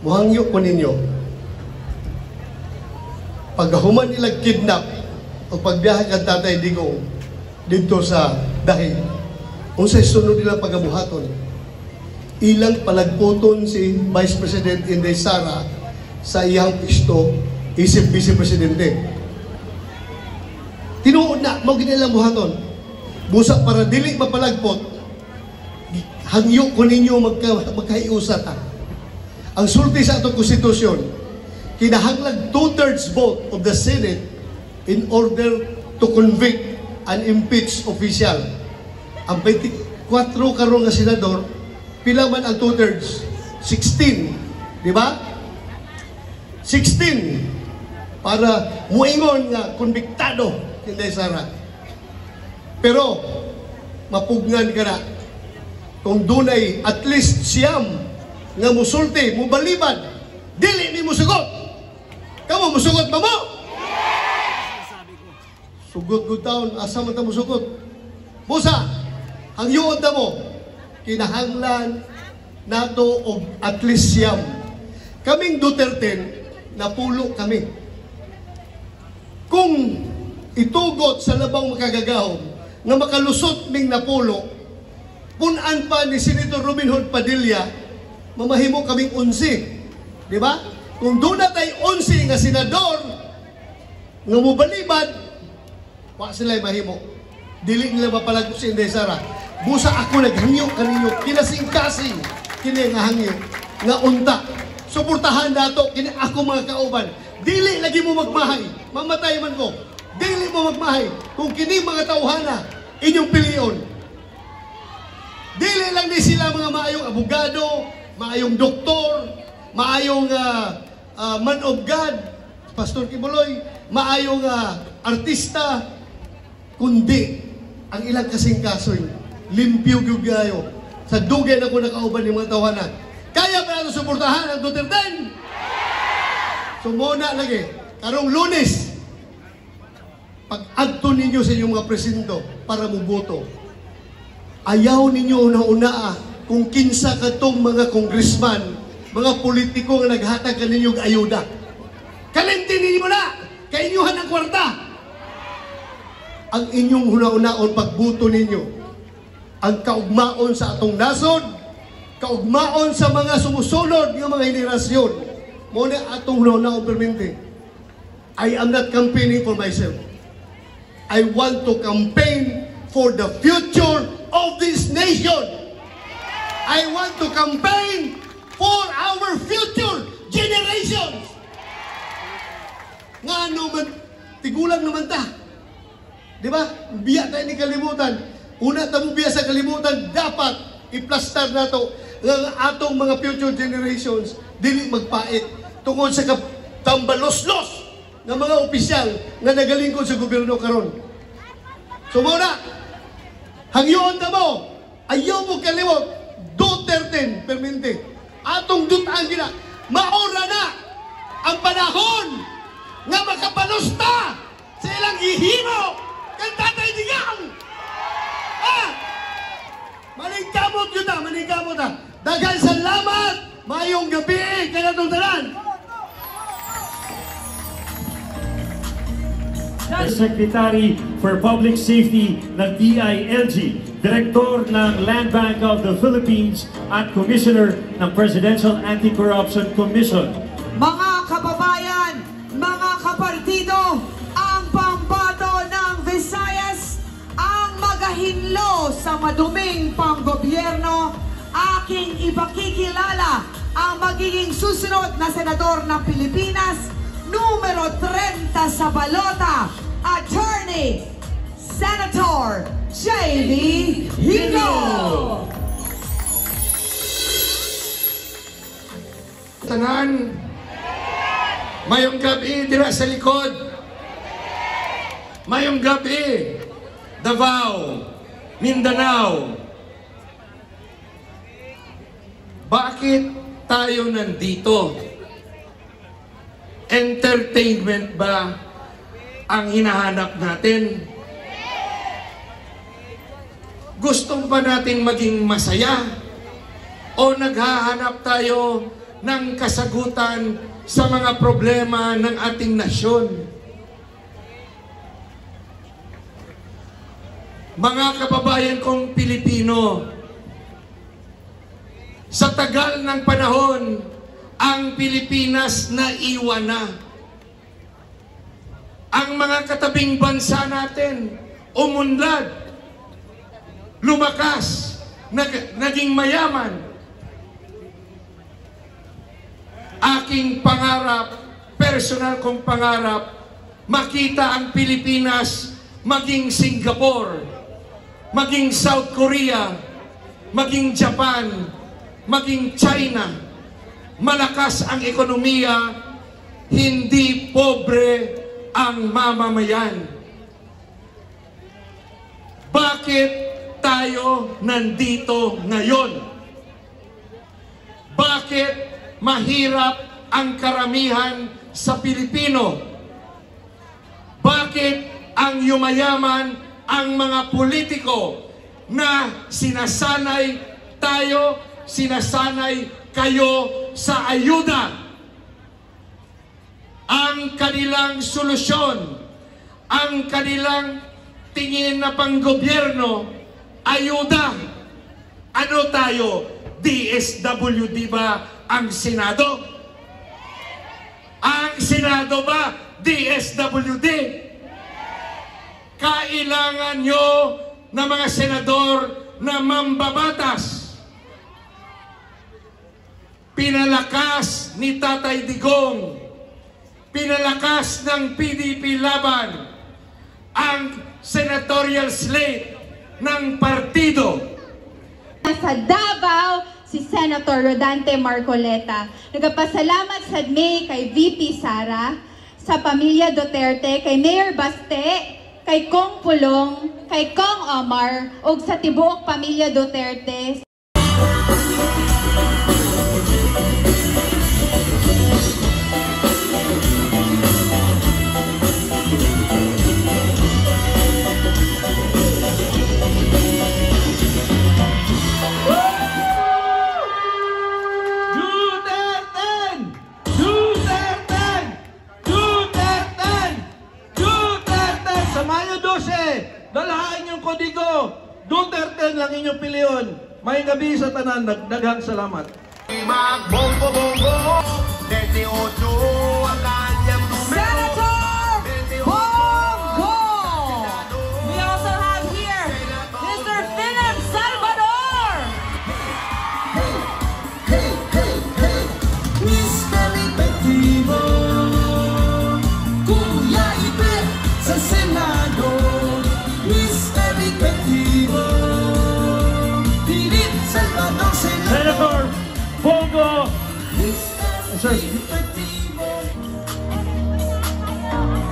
Muhangyo po ninyo. Pagkahuman nilang kidnap o pagbiyahe kang Tatay Digong dito sa dahil, unsay sunod nilang pagabuhaton. Ilang palagputon si Vice President Inday Sara sa iyang pisto, isip Vice Presidente. Tinuod na, mo ginilang buhaton. Busa para dili mapalagpot, hangyo ko ninyo magkaiusat. Ang sulti sa atong konstitusyon, kinahanglag 2/3 vote of the Senate in order to convict an impeached official. Ang 24 karong nga senador, pila man ang 2/3? 16. Di ba? 16. Para muingon nga konbiktado Inday Sara. Pero, mapugnan ka na kung dunay at least siyam nga musulti, mubalibad, dili ni musugot. Kamu musugot ba mo? Sugot good taon, asa man ta musugot. Busa, ang yuod na mo, kinahanglan nato og at least siyam. Kaming Duterte, napulo kami. Kung itugot sa labang makagagahom, nga makalusot ming napulo, punan pa ni Senator Robin Hood Padilla, mamahimo kaming 11. Di ba? Kung doon na tayo 11 nga senador, nga mubalibad, wa sila mahimo. Dili nila mapalago si Inday Sara. Busa ako naghangyo kaninyo, kinasing-kasing, kini nga hangyo, nga unta. Suportahan nato, kini ako mga kauban. Dili lagi mo magmahay, mamatay man ko. Dili mo magmahay, kung kini mga tauhana, inyong piliyon. Dili lang ni sila mga maayong abogado, maayong doktor, maayong man of God, Pastor Kibuloy, maayong artista, kundi ang ilang kasing kasoy, limpyo gyugayo. Sa dugay na ko nakauban ng mga tawanan. Kaya ba natin suportahan ang Duterte? So muna lagi, karong Lunes, pag-adto ninyo sa inyong mga presinto para muboto, ayaw ninyo una-una kung kinsa katong mga congressman, mga politiko nga naghatag ka ninyong ayuda. Kalimtin ninyo na! Kainyuhan ang kwarta! Ang inyong una-unaon pagbuto ninyo, ang kaugmaon sa atong nasod, kaugmaon sa mga sumusunod ng mga henerasyon. Muna atong una-unaon permente. I am not campaigning for myself. I want to campaign for the future of this nation. I want to campaign for our future generations. Nga naman, tigulang naman ta. Di ba? Biya tayo ni kalimutan. Una tamo biya sa kalimutan, dapat i-plaster na to ng atong mga future generations dili magpait tungkol sa tambalos-los ng mga opisyal na nagalingkod sa gobyerno karon. So muna, hangyoon na mo, ayaw mo kalimot, Duterte permente. Atong dutaan gina, maora na ang panahon nga makapalusta sa ilang ihimo kang Tatay Digong. Maningkamot yun na, maningkamot na. Daghang salamat, mayong gabi, kanatong tanan. Secretary for Public Safety ng DILG, Director ng Land Bank of the Philippines at Commissioner ng Presidential Anti-Corruption Commission. Mga kababayan, mga kapartido, ang pambato ng Visayas, ang magahinlo sa maduming panggobyerno, aking ipakikilala ang magiging susunod na senador ng Pilipinas, numero 30 sa balota, Attorney Senator J.B. Higo. Tanan, mayong gabi dira sa likod. Mayong gabi, Davao, Mindanao. Bakit tayo nandito? Entertainment ba ang hinahanap natin? Gusto ba natin maging masaya? O naghahanap tayo ng kasagutan sa mga problema ng ating nasyon? Mga kababayan kong Pilipino, sa tagal ng panahon, ang Pilipinas naiwan na. Ang mga katabing bansa natin umunlad, lumakas, naging mayaman. Aking pangarap, personal kong pangarap, makita ang Pilipinas maging Singapore, maging South Korea, maging Japan, maging China. Malakas ang ekonomiya, hindi pobre ang mamamayan. Bakit tayo nandito ngayon? bakit mahirap ang karamihan sa Pilipino? Bakit ang yumayaman ang mga politiko na sinasanay tayo, sinasanay kayo sa ayuda? Ang kanilang solusyon, ang kanilang tingin na panggobyerno, ayuda. Ano tayo? DSWD ba ang Senado? Ang Senado ba DSWD? Kailangan nyo na mga senador na mambabatas. Pinalakas ni Tatay Digong, pinalakas ng PDP Laban ang senatorial slate ng partido. Sa Davao, si Senator Rodante Marcoleta. Nagpasalamat sa May kay VP Sara, sa pamilya Duterte, kay Mayor Baste, kay Kong Pulong, kay Kong Omar, ug sa tibuok pamilya Duterte. Dalahain yung kodigo. Duterte lang inyong piliyon. May gabi sa tanan. Daghang salamat. Magbonggo-bonggo, 28 ang kanyang numero. Senator Bongo! We also have here Mr. Philip Salvador! Mr. Efectivo, Kuya Ipe sa Senado. Mr. Efectivo, Philip Salvador, Senator Bongo!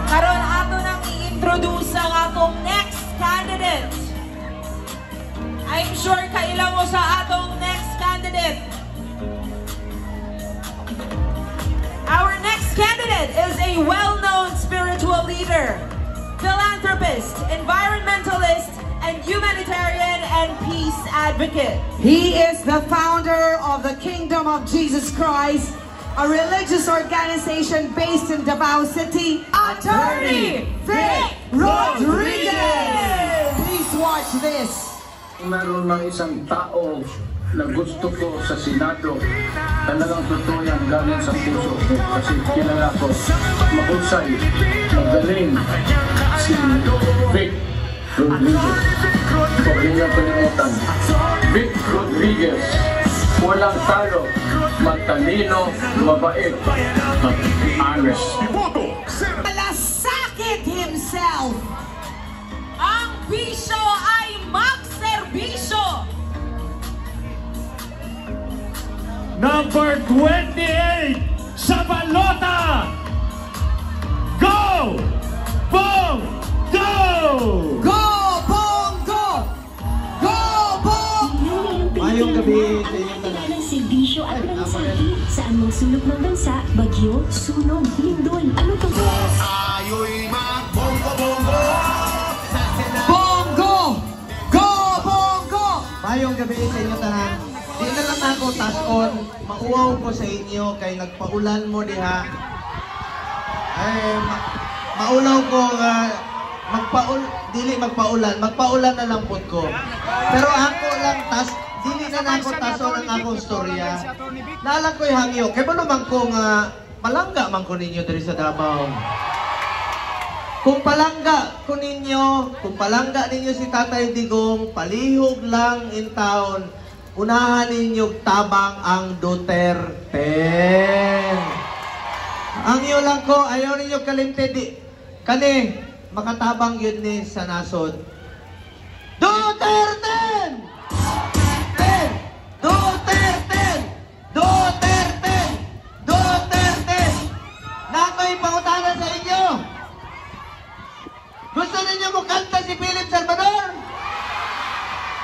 Karon ato nang i-introduce ang atong next candidate. I'm sure kailan mo sa atong next candidate. Our next candidate is a well-known spiritual leader, philanthropist, environmentalist, and humanitarian and peace advocate. He is the founder of the Kingdom of Jesus Christ, a religious organization based in Davao City, Attorney Vic Rodriguez. Please watch this. Meron ng isang tao na gusto ko sa Senado, talagang totoo yan galing sa puso ko kasi kilala ko, mahusay, magaling, si Vic Rodriguez. Huwag niyo kalimutan, Vic Rodriguez, walang talo, matalino, mabait, at honest. Malasakit himself. Ang bisyo ay magserbisyo. Number 28 sa balota. Go! Bong! Go! Go! Bongo! Go! Bongo! Mayong gabi sa inyo tanan. Ng serbisyo at malasakit. Saan mang sulok ng bansa, bagyo, sunog, lindol, ano pa ba? Ayo'y magbonggo-bonggo sa Senado. Bongo! Go! Bongo! Mayong gabi sa inyo tanan. Di na lang ako tason, mauwaw ko sa inyo kay nagpaulan mo diha. Ay, maulaw ko nga magpaulan na lang pud ko. Pero ako lang dili na nako tason ang akong storya. Nalang ko'y hangyo. Kay ba naman ko nga palangga man ko ninyo diri sa Davao. Kung palangga ninyo si Tatay Digong, palihog lang in town. Unahan ninyong tabang ang Duterte. Ang iyo lang ko, ayaw ninyo kalimte kani, makatabang yun ni sa nasod. Duterte! Duterte! Duterte! Duterte! Nako'y pangutanan sa inyo. Gusto ninyo mo kanta si Philip Salvador?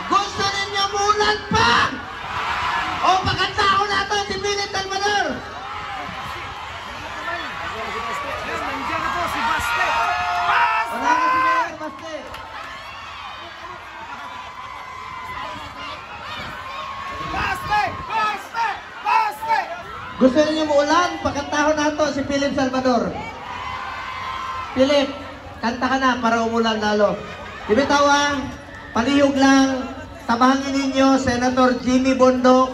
Gusto ninyo mulan pa? O pakanta ko na ito si Gusto niyo mo ulan? Pakantahon nato si Philip Salvador. Philip, kanta ka na para umulan lalo. Ibitawa, palihog lang. Tabangin ninyo, Senator Jimmy Bondok,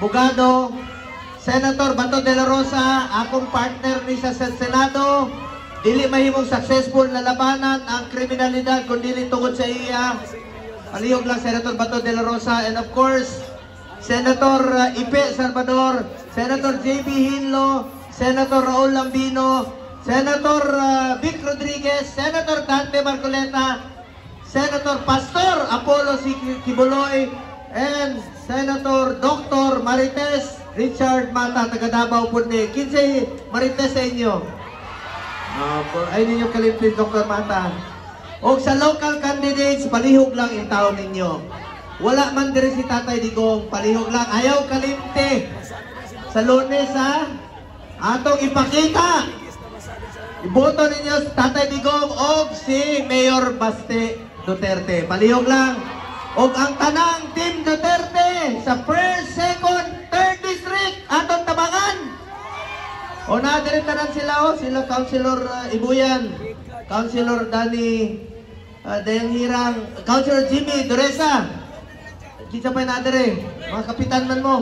Bugado, Senator Bato de la Rosa, akong partner ni sa Senado. Dili mahimong successful na labanan ang kriminalidad kung dili tungod sa iya. Palihog lang, Senator Bato de la Rosa. And of course, Senator Ipe Salvador, Senator JB Hinlo, Senator Raul Lambino, Senator Vic Rodriguez, Senator Dante Marcoleta, Senator Pastor Apollo Kibuloy, and Senator Dr. Marites Richard Mata, taga Davao po ni. Kinsay Marites sa inyo? Ay ninyo kalimpin, Dr. Mata. O sa local candidates, palihog lang yung taon ninyo. Wala man diri si Tatay Digong, palihog lang. Ayaw kalimte. Sa Lunes ha, atong ipakita. Iboto ninyo si Tatay Digong o si Mayor Baste Duterte. Palihog lang. O ang tanang Team Duterte sa 1st, 2nd, 3rd District atong tabangan. O nadiritanan sila sila Councilor Ibuyan, Councilor Danny Dayanghirang, Councilor Jimmy Duresa. Kita pa nadire, mga kapitan man mo.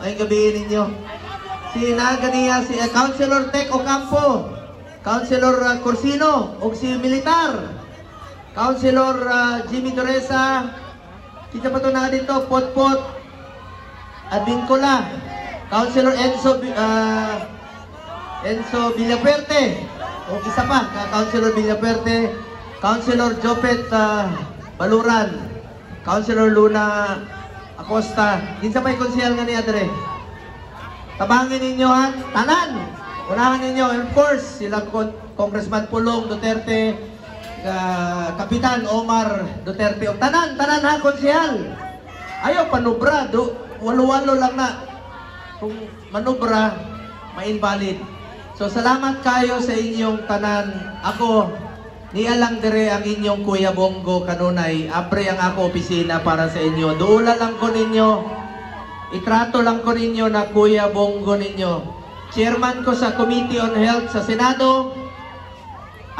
Ay gabihin ninyo. Si Naganiya, si Councilor Tec Ocampo, Councilor Corsino, o si Militar, Councilor Jimmy Duresa, kita pa ito na dito, Potpot Advincula, Councilor Enzo Villaperte, o isa pa, Councilor Villaperte, Councilor Jopet Baluran, Councilor Luna Acosta, kinsa pa yung konsehal nga niya dere. Tabangin ninyo ha, tanan, unahan ninyo, and of course, sila Congressman Pulong Duterte, Kapitan Omar Duterte, o tanan ha, konsehal. Ayaw panubra, walo-walo lang na. Kung manubra, ma-invalid. So salamat kayo sa inyong tanan. Ako, nialang dire ang inyong Kuya Bongo kanunay. Apre ang ako opisina para sa inyo. Duula lang ko ninyo. Itrato lang ko ninyo na Kuya Bongo ninyo. Chairman ko sa Committee on Health sa Senado.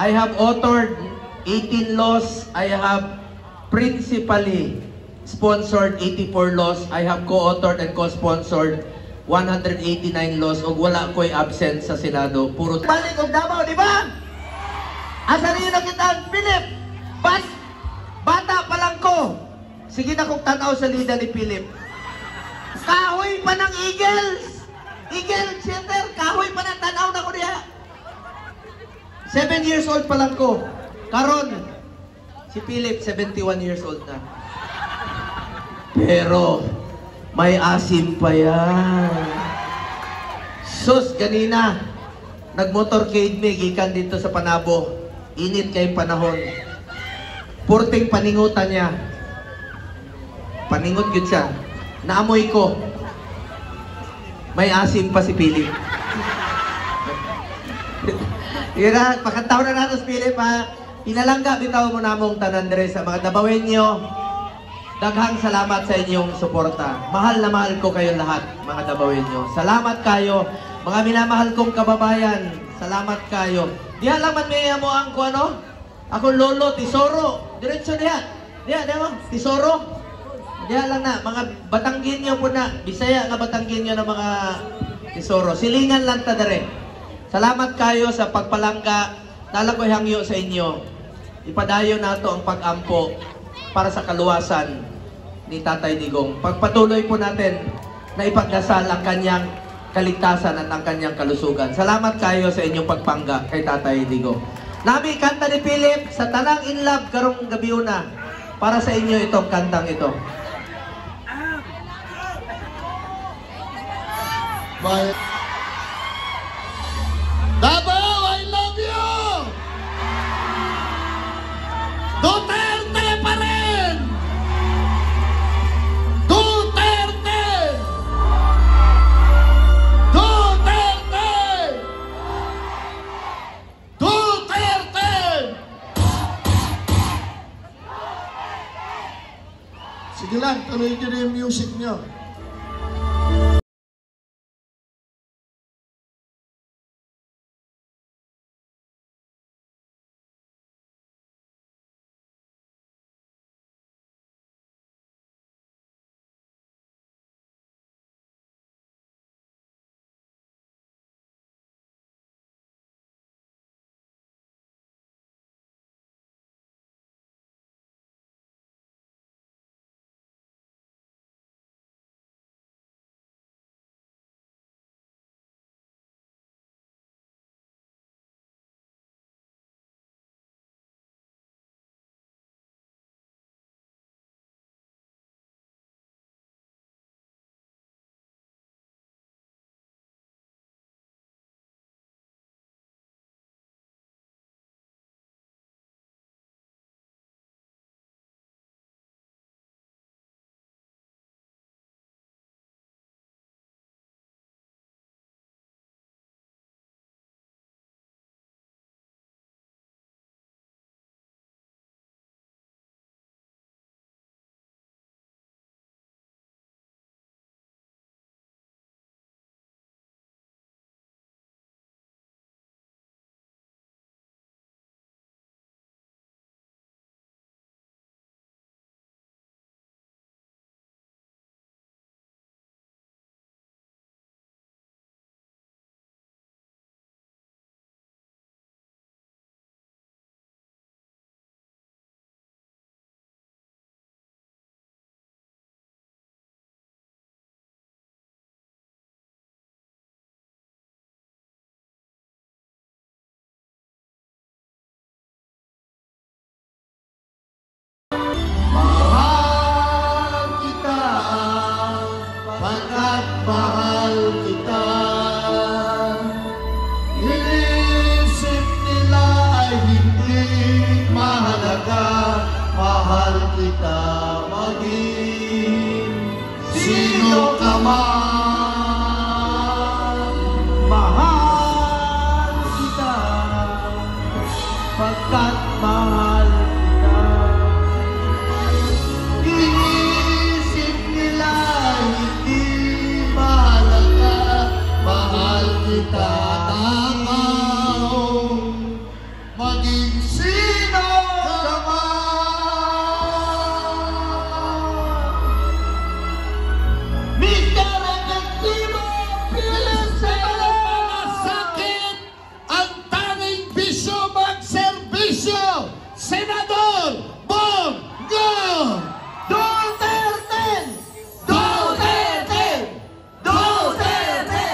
I have authored 18 laws. I have principally sponsored 84 laws. I have co-authored and co-sponsored 189 laws. O wala ko'y absent sa Senado. Puro balik og Davao, di ba? Asa rin nakita, Philip? Bata pa lang ko. Sige na kong tanaw sa lida ni Philip. Kahoy pa ng Eagles. Eagle Center, kahoy pa ng tanaw na ko niya. 7 years old pa lang ko. Karon, si Philip, 71 years old na. Pero, may asim pa yan. Sus, ganina, nag-motorcade me, gikan dito sa Panabo. Init kayong panahon. Purting paningutan niya. Paningot yun siya. Naamoy ko. May asim pa si Philip. Yun na, pakantaw na natin si Philip ha. Pinalangga, bitaw mo namong tanan dire sa mga Dabawenyo. Daghang salamat sa inyong suporta. Mahal na mahal ko kayo lahat, mga Dabawenyo. Salamat kayo, mga minamahal kong kababayan. Salamat kayo. Diha lang man may mo ang ano? Ako lolo, Tesoro. Diretso diha. Diha, mo, Tesoro. Diha lang na, mga Batanggenyo po na. Bisaya nga Batanggenyo na mga Tesoro. Silingan lang ta dire. Salamat kayo sa pagpalangga. Nala ko'y hangyo sa inyo. Ipadayo nato ang pag-ampo para sa kaluwasan ni Tatay Digong. Pagpatuloy po natin na ipagdasal ang kanyang kaligtasan at ang kanyang kalusugan. Salamat kayo sa inyong pagpangga kay Tatay Digong. Nami kanta ni Philip sa Tanang in Love karong gabiuna. Para sa inyo itong kantang ito. Bye. Davao, I love you! Duterte pa rin! Duterte! Duterte! Duterte! Sige lang, tuloy nyo na yung music nyo. mahal kita. Inisip nila ay hindi mahalaga, mahal kita maging sino ka man. Mahal kita, pagkat mahal kita. Inisip nila hindi mahalaga, mahal kita. Takaw, maging sino ka man. Mr. Efectivo, pilit sa mga sakit, ang tanging bisyo magserbisyo, Senador Bongo Duterte! Duterte! Duterte!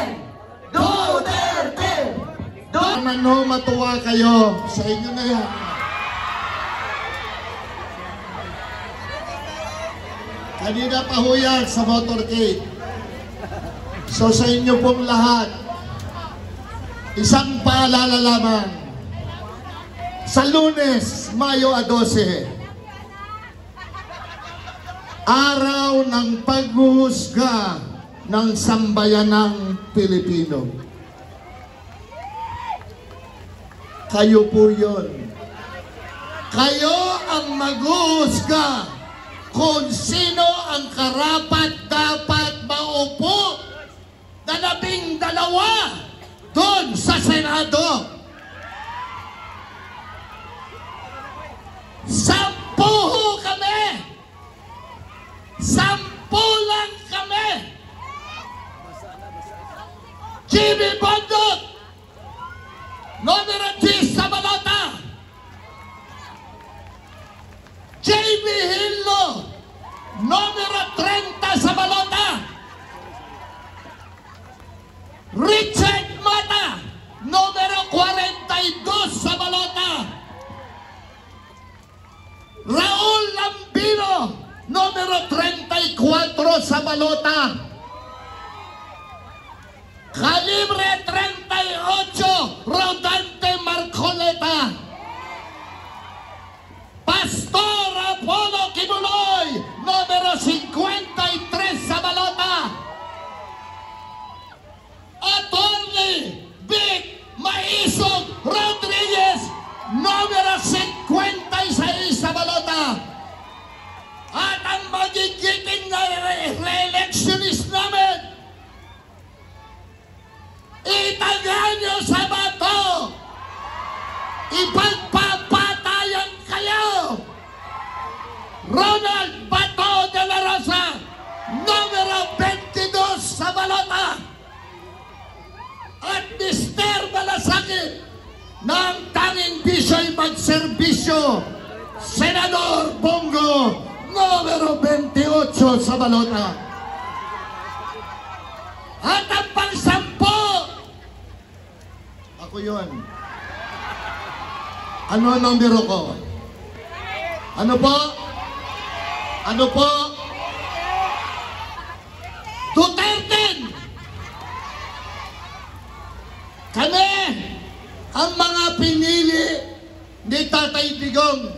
Duterte! Naman ho, matuwa kayo. Sa inyo na yan. Kanina pa ho yan sa motorcade. So sa inyo pong lahat, isang paalala lamang. Sa Lunes, Mayo 12, araw ng paghuhusga ng sambayanang Pilipino. Kayo po yun. Kayo ang maghuhusga kung sino ang karapat-dapat maupo na 12 doon sa Senado. 10 kami. 10 lang kami. Jimmy Bondot, numero 10 sa balota. JB Hillo, numero 30 sa balota. Richard Mata, numero 42 sa balota. Raul Lambino, numero 34 sa balota. Calibre 38, Rodante Marcoleta. Pastor Apollo Kibuloy, numero 53 sa balota. Attorney Vic Maisog Rodriguez, numero 56 sa balota. At ang magigiting na re-electionist namin, itaga nyo sa bato, ipagpapatayan kayo. Ronald Bato de la Rosa, numero 22 sa balota. At Mr. Malasakit, ng tanging bisyo'y magserbisyo, Senador Bongo, numero 28 sa balota. At ang pang-10, ako yun. Ano ang numero ko? Ano po? Ano po? Duterte! Kami ang mga pinili ni Tatay Digong.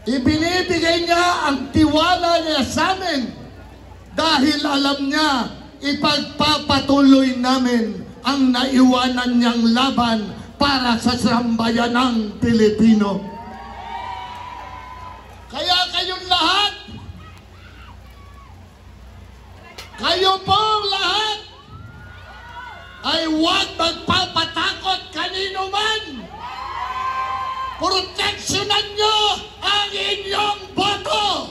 Ibinibigay niya ang tiwala niya sa amin dahil alam niya ipagpapatuloy namin ang naiwanan niyang laban para sa sambayanang Pilipino. Kaya kayong lahat, kayo pong lahat, ay huwag magpapatakot kanino man. Proteksyonan nyo ang inyong boto.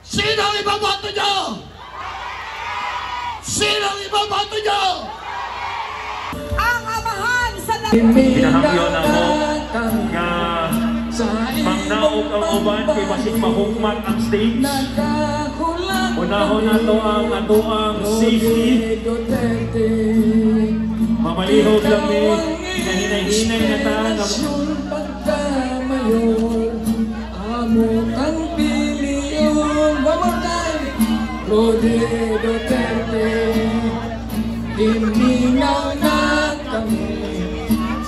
Sino ang ibaboto nyo? Sino ang ibaboto nyo? Ang amahan sa Pinahangyon ako nga mangnaog ang uban kay basig mahugmat ang stage. Unahon na to ang atoang safety. Mamalihog lang ni hinahinay-hinay na ta na Amo ang piliyon. One more time. Rudy Duterte, himingaw na kami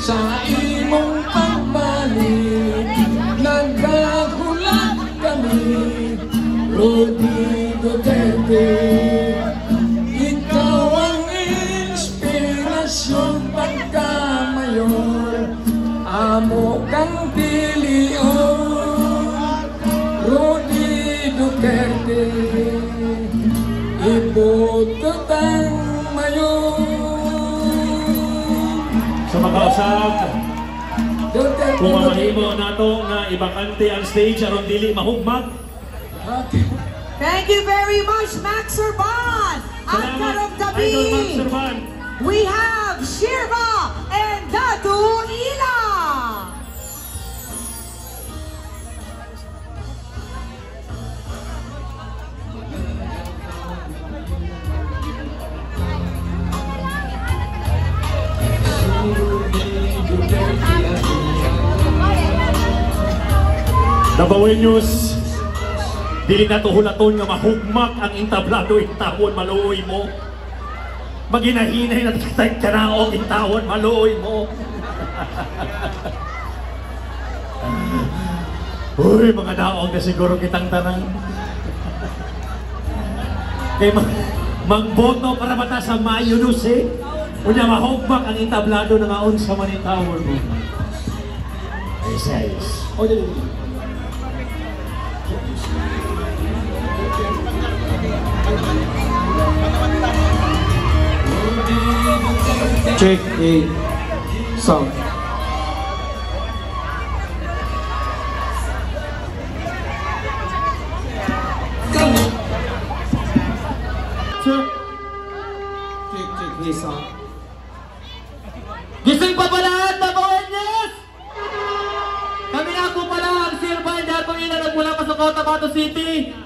sa imong pagbalik, nagkagulat kami. Rudy Duterte, ikaw ang inspirasyon pagka-mayor, amo kang pilion. Rudy Duterte, iboto tang mayor. Sa mga-usap, kung mamahimo nato nga ibakante ang stage aron dili mahugmag. Thank you very much, Max Urban. At Karamdabi, we have Shirva and Datu Ila. Davao News, dili na tuhulaton nga mahugmak ang intablado intawon maluoy mo. Maginahinay na kitay kanaog intawon maluoy mo. Uy, mga naong na siguro kitang tanang. Kay magboto para mata sa Mayo 12. Unya mahugmak ang intablado na ngaon sa manitawon mo. Ay, size. O, dali. Check a sound. Check. Check a sound. Gising pa pala na Boenyes! Kami ako pala ang Sir Van Datong Ina nagmula pa sa Cotabato City.